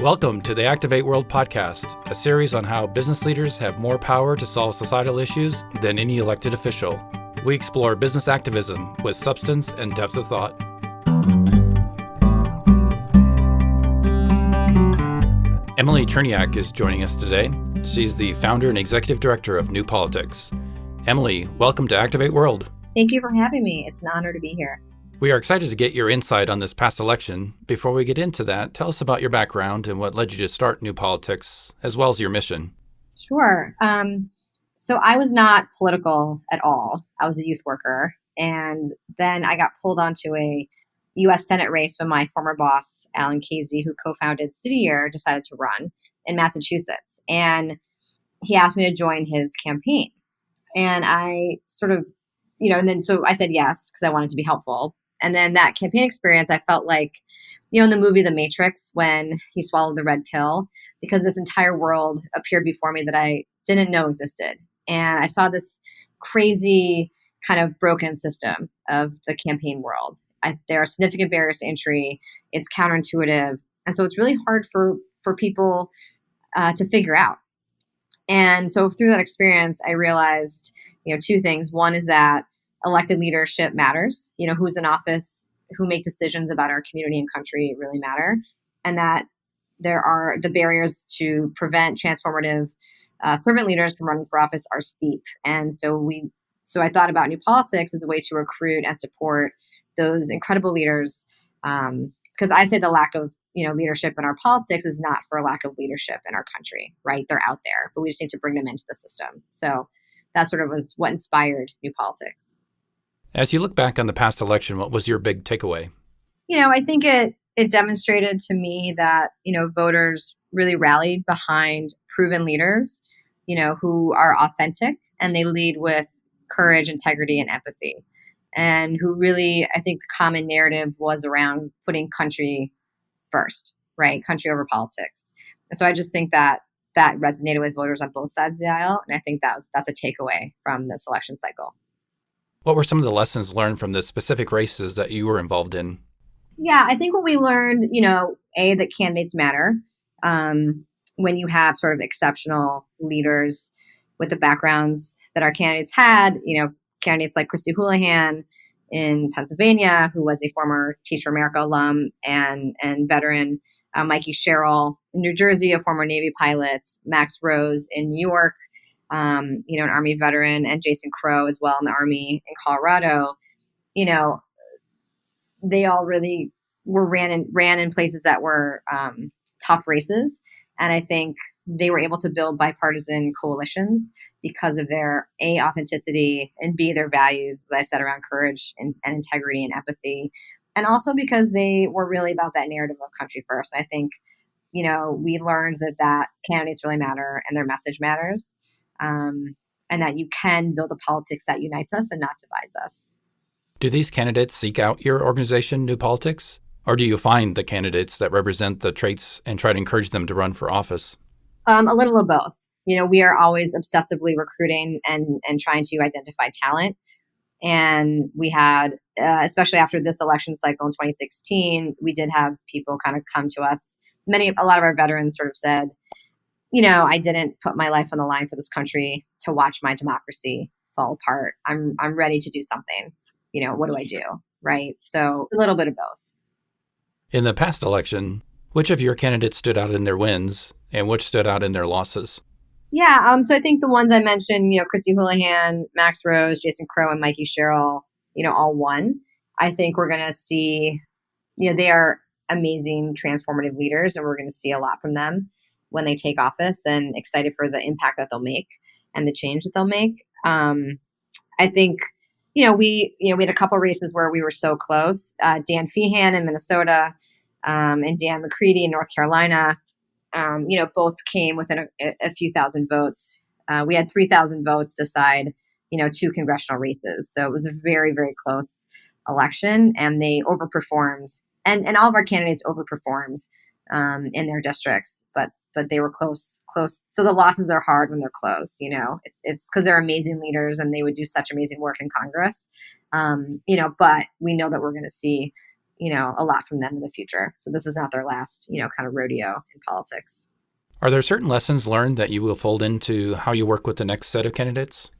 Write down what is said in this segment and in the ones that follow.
Welcome to the Activate World podcast, a series on how business leaders have more power to solve societal issues than any elected official. We explore business activism with substance and depth of thought. Emily Cherniack is joining us today. She's the founder and executive director of New Politics. Emily, welcome to Activate World. Thank you for having me. It's an honor to be here. We are excited to get your insight on this past election. Before we get into that, tell us about your background and what led you to start New Politics, as well as your mission. Sure. So I was not political at all. I was a youth worker. And then I got pulled onto a U.S. Senate race when my former boss, Alan Casey, who co-founded City Year, decided to run in Massachusetts. And he asked me to join his campaign. And I sort of, so I said yes, because I wanted to be helpful. And then that campaign experience, I felt like, in the movie The Matrix, when he swallowed the red pill, because this entire world appeared before me that I didn't know existed. And I saw this crazy kind of broken system of the campaign world. There are significant barriers to entry. It's counterintuitive. And so it's really hard for people to figure out. And so through that experience, I realized, two things. One is that elected leadership matters, who's in office, who make decisions about our community and country really matter. And that there are the barriers to prevent transformative servant leaders from running for office are steep. And so I thought about New Politics as a way to recruit and support those incredible leaders. Because I say the lack of, leadership in our politics is not for a lack of leadership in our country, right? They're out there, but we just need to bring them into the system. So that sort of was what inspired New Politics. As you look back on the past election, what was your big takeaway? I think it demonstrated to me that, voters really rallied behind proven leaders, who are authentic and they lead with courage, integrity, and empathy. And who really, I think the common narrative was around putting country first, right? Country over politics. And so I just think that resonated with voters on both sides of the aisle. And I think that's a takeaway from this election cycle. What were some of the lessons learned from the specific races that you were involved in? Yeah, I think what we learned, that candidates matter. When you have sort of exceptional leaders with the backgrounds that our candidates had, candidates like Christy Houlihan in Pennsylvania, who was a former Teach for America alum and veteran, Mikey Sherrill in New Jersey, a former Navy pilot, Max Rose in New York, an Army veteran, and Jason Crow as well in the Army in Colorado. They all really ran in places that were tough races. And I think they were able to build bipartisan coalitions because of their A, authenticity, and B, their values, as I said, around courage and integrity and empathy. And also because they were really about that narrative of country first. I think, we learned that candidates really matter and their message matters. And that you can build a politics that unites us and not divides us. Do these candidates seek out your organization, New Politics? Or do you find the candidates that represent the traits and try to encourage them to run for office? A little of both. We are always obsessively recruiting and trying to identify talent. And we had, especially after this election cycle in 2016, we did have people kind of come to us. A lot of our veterans sort of said, I didn't put my life on the line for this country to watch my democracy fall apart. I'm ready to do something. What do I do? Right. So a little bit of both. In the past election, which of your candidates stood out in their wins and which stood out in their losses? Yeah. So I think the ones I mentioned, Christy Houlihan, Max Rose, Jason Crow, and Mikey Sherrill, all won. I think we're going to see, they are amazing transformative leaders, and we're going to see a lot from them when they take office, and excited for the impact that they'll make and the change that they'll make. I think, we had a couple races where we were so close. Dan Feehan in Minnesota and Dan McCready in North Carolina, both came within a few thousand votes. We had 3,000 votes decide, 2 congressional races. So it was a very, very close election, and they overperformed. And all of our candidates overperformed in their districts, but they were close. So the losses are hard when they're close. It's because they're amazing leaders and they would do such amazing work in Congress. But we know that we're going to see a lot from them in the future. So this is not their last, kind of rodeo in politics. Are there certain lessons learned that you will fold into how you work with the next set of candidates?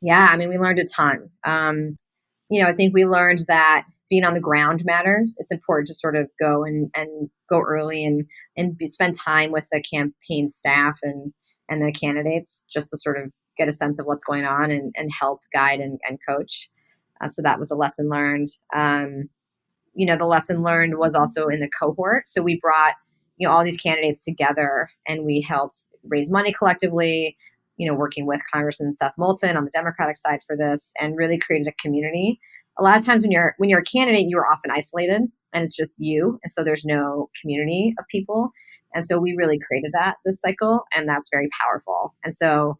Yeah, I mean, we learned a ton. I think we learned that being on the ground matters. It's important to sort of go and go early and spend time with the campaign staff and the candidates just to sort of get a sense of what's going on and help guide and coach. So that was a lesson learned. The lesson learned was also in the cohort. So we brought, all these candidates together and we helped raise money collectively, working with Congressman Seth Moulton on the Democratic side for this and really created a community. A lot of times when you're a candidate, you're often isolated and it's just you. And so there's no community of people. And so we really created that this cycle, and that's very powerful. And so,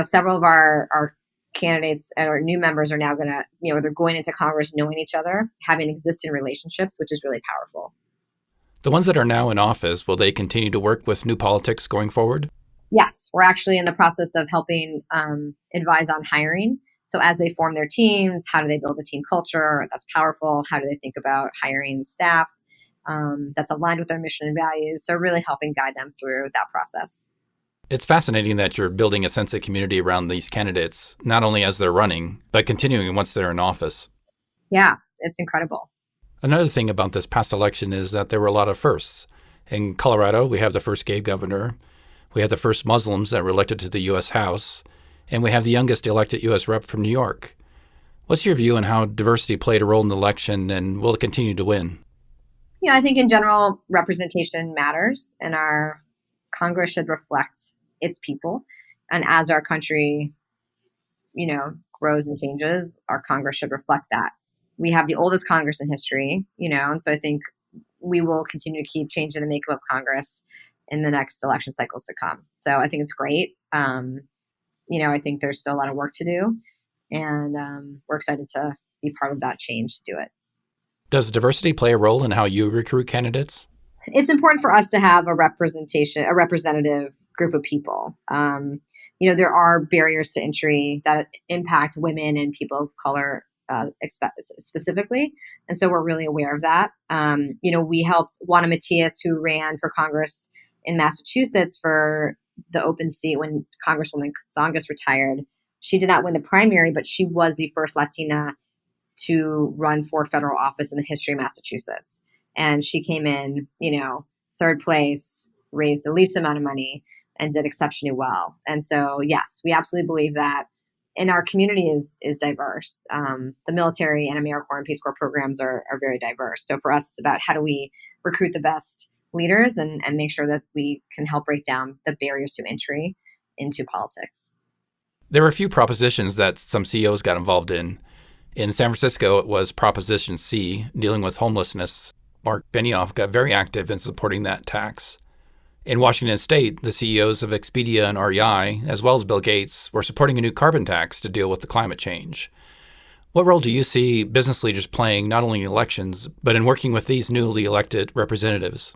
several of our candidates or new members are now going to, they're going into Congress knowing each other, having existing relationships, which is really powerful. The ones that are now in office, will they continue to work with new politics going forward? Yes, we're actually in the process of helping advise on hiring. So as they form their teams, how do they build a team culture that's powerful? How do they think about hiring staff that's aligned with their mission and values? So really helping guide them through that process. It's fascinating that you're building a sense of community around these candidates, not only as they're running, but continuing once they're in office. Yeah, it's incredible. Another thing about this past election is that there were a lot of firsts. In Colorado, we have the first gay governor. We have the first Muslims that were elected to the U.S. House. And we have the youngest elected U.S. rep from New York. What's your view on how diversity played a role in the election, and will it continue to win? I think in general, representation matters, and our Congress should reflect its people. And as our country, grows and changes, our Congress should reflect that. We have the oldest Congress in history, and so I think we will continue to keep changing the makeup of Congress in the next election cycles to come. So I think it's great. I think there's still a lot of work to do, and we're excited to be part of that change to do it. Does diversity play a role in how you recruit candidates? It's important for us to have a representative group of people. There are barriers to entry that impact women and people of color specifically. And so we're really aware of that. We helped Juana Matias, who ran for Congress in Massachusetts for the open seat when Congresswoman Tsongas retired. She did not win the primary, but she was the first Latina to run for federal office in the history of Massachusetts. And she came in, third place, raised the least amount of money, and did exceptionally well. And so, yes, we absolutely believe that. And our community is diverse. The military and AmeriCorps and Peace Corps programs are very diverse. So for us, it's about how do we recruit the best leaders and make sure that we can help break down the barriers to entry into politics. There were a few propositions that some CEOs got involved in. In San Francisco, it was Proposition C, dealing with homelessness. Mark Benioff got very active in supporting that tax. In Washington State, the CEOs of Expedia and REI, as well as Bill Gates, were supporting a new carbon tax to deal with the climate change. What role do you see business leaders playing not only in elections, but in working with these newly elected representatives?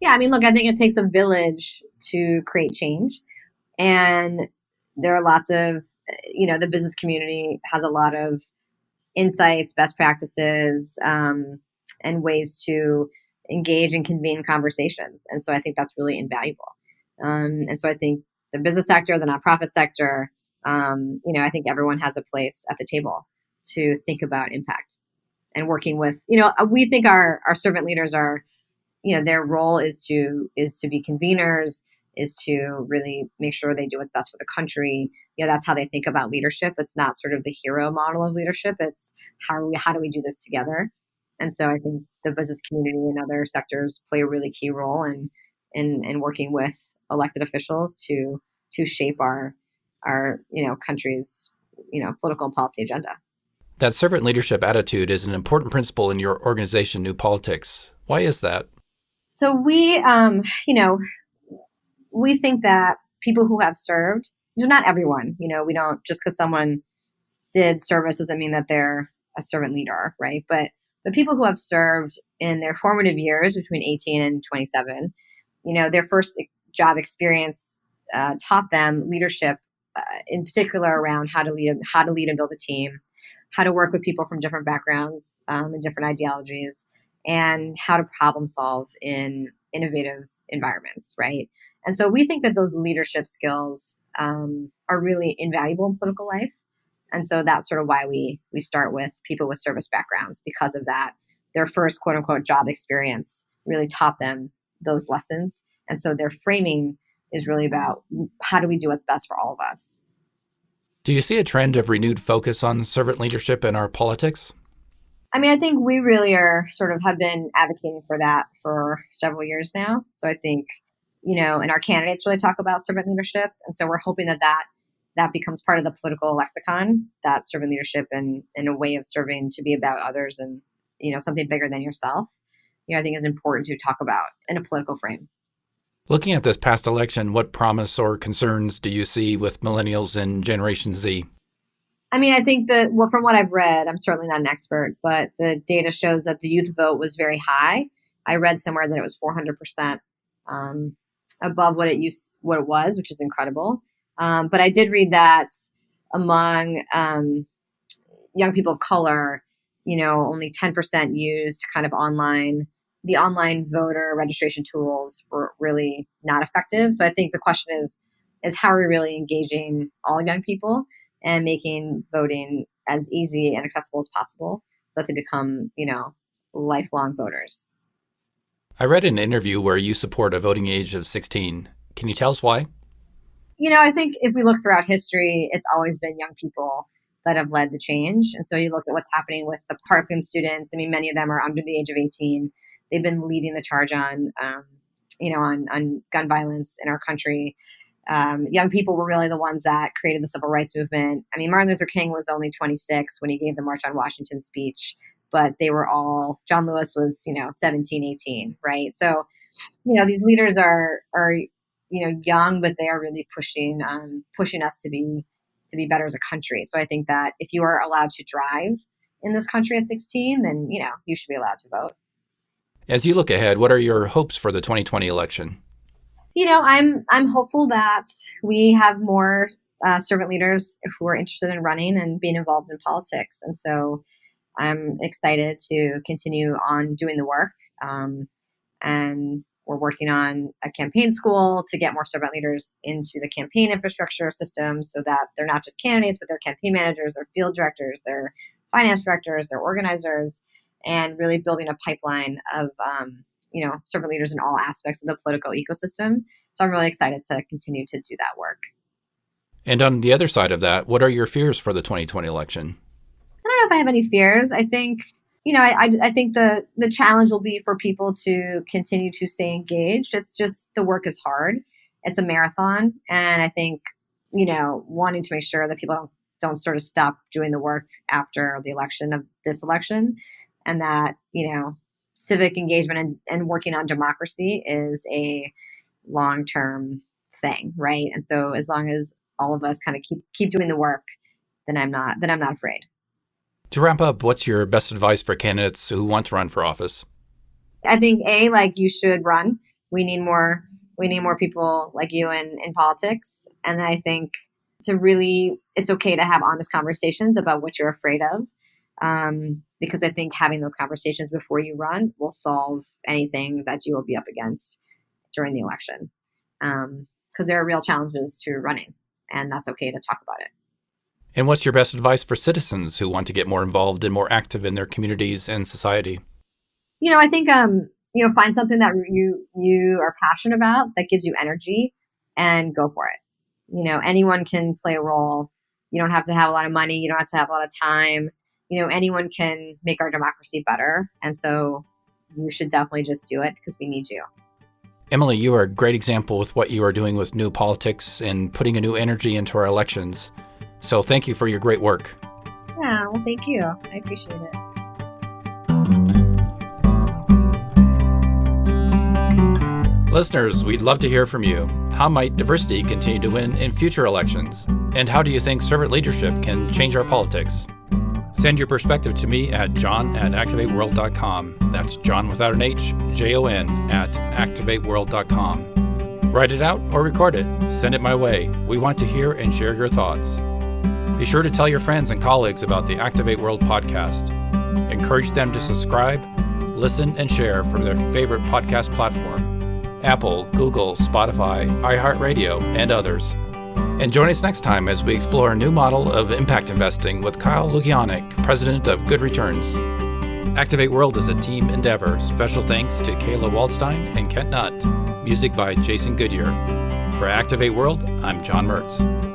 Yeah, I mean, look, I think it takes a village to create change. And there are lots of, the business community has a lot of insights, best practices, and ways to engage and convene conversations. And so I think that's really invaluable. And so I think the business sector, the nonprofit sector, I think everyone has a place at the table to think about impact and working with, we think our servant leaders are, their role is to be conveners, is to really make sure they do what's best for the country. That's how they think about leadership. It's not sort of the hero model of leadership. It's how do we do this together? And so I think the business community and other sectors play a really key role in working with elected officials to shape our country's political and policy agenda. That servant leadership attitude is an important principle in your organization, New Politics. Why is that? So we think that people who have served, not everyone, we don't, just because someone did service doesn't mean that they're a servant leader, right? But the people who have served in their formative years between 18 and 27, their first job experience taught them leadership, in particular around how to lead and build a team, how to work with people from different backgrounds and different ideologies, and how to problem solve in innovative environments, right? And so we think that those leadership skills are really invaluable in political life. And so that's sort of why we start with people with service backgrounds, because of that. Their first quote unquote job experience really taught them those lessons. And so their framing is really about how do we do what's best for all of us. Do you see a trend of renewed focus on servant leadership in our politics? I mean, I think we really are sort of have been advocating for that for several years now. So I think, and our candidates really talk about servant leadership. And so we're hoping that becomes part of the political lexicon, that servant leadership and a way of serving to be about others and, something bigger than yourself, I think is important to talk about in a political frame. Looking at this past election, what promise or concerns do you see with millennials and Generation Z? I mean, I think that, from what I've read, I'm certainly not an expert, but the data shows that the youth vote was very high. I read somewhere that it was 400% above what it was, which is incredible. But I did read that among young people of color, only 10% used kind of the online voter registration tools were really not effective. So I think the question is how are we really engaging all young people and making voting as easy and accessible as possible so that they become, lifelong voters. I read an interview where you support a voting age of 16. Can you tell us why? I think if we look throughout history, it's always been young people that have led the change. And so you look at what's happening with the Parkland students. I mean, many of them are under the age of 18. They've been leading the charge on gun violence in our country. Young people were really the ones that created the civil rights movement. I mean, Martin Luther King was only 26 when he gave the March on Washington speech, but they were all, John Lewis was, 17, 18, right? So, these leaders are young, but they are really pushing us to be better as a country. So I think that if you are allowed to drive in this country at 16, then, you should be allowed to vote. As you look ahead, what are your hopes for the 2020 election? I'm hopeful that we have more servant leaders who are interested in running and being involved in politics. And so I'm excited to continue on doing the work. And we're working on a campaign school to get more servant leaders into the campaign infrastructure system so that they're not just candidates, but they're campaign managers, they're field directors, they're finance directors, they're organizers, and really building a pipeline of servant leaders in all aspects of the political ecosystem. So I'm really excited to continue to do that work. And on the other side of that, what are your fears for the 2020 election? I don't know if I have any fears. I think, I think the challenge will be for people to continue to stay engaged. It's just the work is hard. It's a marathon. And I think, wanting to make sure that people don't sort of stop doing the work after the election of this election, and that, civic engagement and working on democracy is a long-term thing, right? And so as long as all of us kind of keep doing the work, then I'm not afraid. To wrap up, what's your best advice for candidates who want to run for office? I think you should run. We need more people like you in politics. And I think it's okay to have honest conversations about what you're afraid of. Because I think having those conversations before you run will solve anything that you will be up against during the election. Because there are real challenges to running, and that's okay to talk about it. And what's your best advice for citizens who want to get more involved and more active in their communities and society? I think, find something that you are passionate about that gives you energy and go for it. Anyone can play a role. You don't have to have a lot of money. You don't have to have a lot of time. Anyone can make our democracy better. And so you should definitely just do it because we need you. Emily, you are a great example with what you are doing with New Politics and putting a new energy into our elections. So thank you for your great work. Yeah, well, thank you. I appreciate it. Listeners, we'd love to hear from you. How might diversity continue to win in future elections? And how do you think servant leadership can change our politics? Send your perspective to me at john@activateworld.com. That's John without an H, Jon @activateworld.com. Write it out or record it. Send it my way. We want to hear and share your thoughts. Be sure to tell your friends and colleagues about the Activate World podcast. Encourage them to subscribe, listen, and share from their favorite podcast platform: Apple, Google, Spotify, iHeartRadio, and others. And join us next time as we explore a new model of impact investing with Kyle Lukianek, president of Good Returns. Activate World is a team endeavor. Special thanks to Kayla Waldstein and Kent Nutt. Music by Jason Goodyear. For Activate World, I'm John Mertz.